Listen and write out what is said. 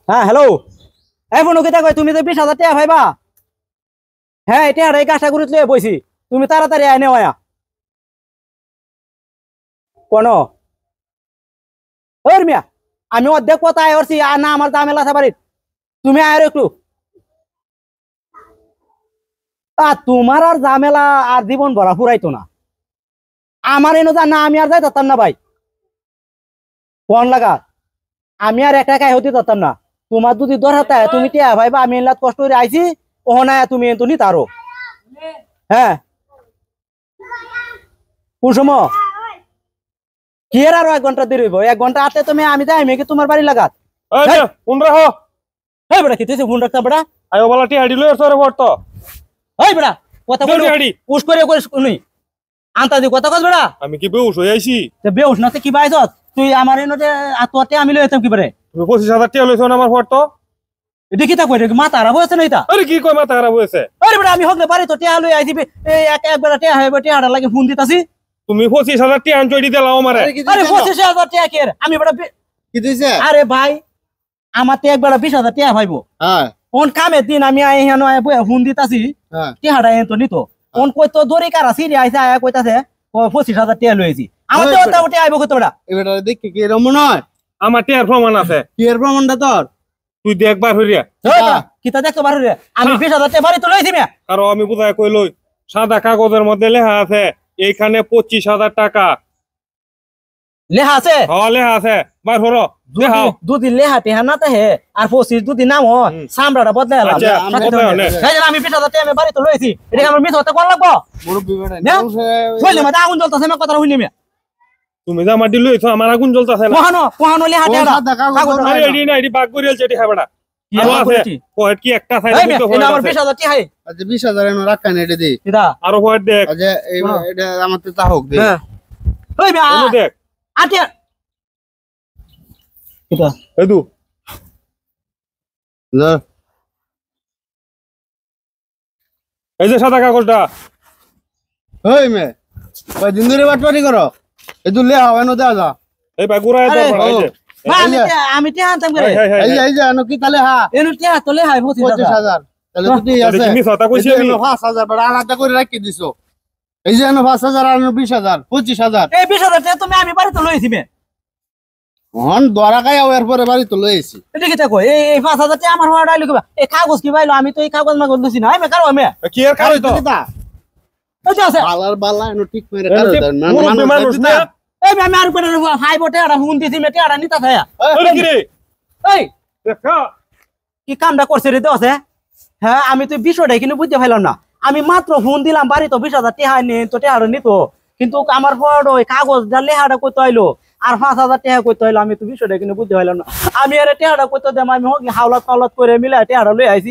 হ্যাঁ হ্যালো। এই ফোন কেটা কই তুমি যে 20,000 টাকা ভাইবা। হ্যাঁ এটা আর এই কাজটা করতে লয়ে বইছি। তুমি তাড়াতাড়ি আয় নেও আয়া। কোন ওর মিয়া আমি অর্ধেক কথা আয় করছি আর না আমার ঝামেলা আছে বাড়ির। তুমি আয় একটু। তোমার আর ঝামেলা আর জীবন ভরা ফুরাইতো না। আমার এনো যা না আমি আর যাই ধরতাম না ভাই। কোন লাগা আমি আর একা একাই হতে ধরতাম না। তোমার যদি দরকার হয় তুমি টিয়া ভাইবা আমি এলাত কষ্ট করে আইছি ওহনা তুমি এতো নি তারো। হ্যাঁ কোন সময় কি এর আরো 1 ঘন্টা দেরি হইব 1 ঘন্টা আতে তুমি আমি যাই মেকি তোমার বাড়ি লাগাত। এই কোন রাখো এই বেটা কিতেছে ফোন রাখতা বেটা আয়ো বালাটি হাডি লই সরে পড়তো এই বেটা কথা বলি হাডি পুশ করে শুনি আনতা দি কথা কস বেটা আমি কি বেউস হই আইছি তে বেউস না তে কি বাইছত তুই আমার এনতে আততে আমি লই যেতাম কি পারে তুমি 25,000 টাকা লইছো না আমার পড়তো এটা কি তা কই রে মাথা খারাপ হইছে না এটা আরে কি কই মাথা খারাপ হইছে আরে বেটা আমি হগলে বাড়ি তো টিয়া লই আইছি এই একবার টিয়া হইব টিয়াটা লাগে ফোন দিতাছি তুমি 25,000 টাকা আনছই দি দিলাও আমারে আরে 25,000 টাকা কি আমি বেটা কি দিছে? আরে ভাই আমার তে একবার 20,000 টাকা ভাইবো হ্যাঁ কোন কামে দিন আমি আই হেন আই বই ফোন দিতাছি হ্যাঁ টিয়াটা এন তো নিতো কোন কই তো দড়ি কারা সিরি আইছে আয়া কইতাছে 25,000 টাকা লইছি আমার তো ওটা ওটা আইবো কত বেটা এবার দেখি কি রমন হয় আমার টিয়ার প্রমাণ আছে কি এর প্রমাণটা তোর তুই দেখবার হইরিয়া কিতা দেখতে পারো রে আমি 20,000 টাকা বাড়ি তো লইছি মিয়া আর আমি বুঝায় কই লই সাদা কাগজের মধ্যে লেখা আছে এইখানে 25,000 টাকা লেহা আছে লেখা আছে বার হরো দেখাও দুদিন লেহা টেহা না হে আর 25 দুদিন নাম হ সামরাটা বদলাই আলাম আচ্ছা, আমি 20,000 টাকা আমি বাড়ি তো লইছি এটা আমার মিছ হতে কোন লাগবো মুরব্বি বেটা না? কইলে মা আগুন জ্বলতাছে না কথা হইনি মিয়া তুমি যে আমার দিলইছো আমার আগুন জ্বলতাছে না কোহানো লেহা টেহা আরে এডি না এডি বাগ করিলছে এডি খাবেটা আরো আছে পয়েট কি একটা সাইড এই মিয়া এটা আমার 20,000 টাকা হে আচ্ছা 20,000 এনে রাখা নেটে দি কিটা আরো পয়েট দেখ আচ্ছা এটা আমার তো তা হোক দে হ্যাঁ ওই মিয়া এনো দেখ আটিয়া কিটা এদু যা এই যে সাদা কাগজটা ওই মে কই দিন ধরে বাটপারি করো এই দুলে হাওয়া নো দা যা এই ভাই গুড়ায় আরে, দাও এই যে ভাই আমি টিয়া আনতাম করে এই যে আনো কি তালে হা এনু টিয়া তো লেহাই 25,000 25,000 তাহলে তুই আছে তুমি কথা কইছি আমি 5,000 বড় আলাদা করে রাখি দিছো এই যে আনো 5,000 আর আনো 20,000 25,000 এই 20,000 টাকা তুমি আমি বাড়ি তো লইছি মে হন দরা গায় আর পরে বাড়ি তো লইছি এটা কি তা কই এই 5,000 টাকা আমার হওয়া ডাইলো কিবা এই কাগজ কি পাইলো আমি তো এই কাগজ মাগজ লইছি না আমি কারো আমি কি এর কারণ তো এটা আছে বালার বালা এনো ঠিক মেরে এনো কারো ঠিক মুরব্বি মানুষ না এই আমি আর কোন ফাইভ ওটা আর হুন দিছি মেটে আর নিতা থায়া আরে কি রে এই দেখা কি কামটা করছে রে তো আছে হ্যাঁ আমি তো বিষয়টা কিন্তু বুঝতে পাইলাম না আমি মাত্র ফোন দিলাম বাড়ি তো 20,000 টাকা নেই তো টাকা নিতো কিন্তু আমার বড় ওই কাগজ যা লেখাটা কইতে হইলো আর 5,000 টাকা কইতে হইলো আমি তো বিষয়টা কিন্তু বুঝতে পাইলাম না আমি আর টাকাটা কইতে দেম আমি হাওলাত পাওলাত করে মিলা টাকাটা লই আইছি।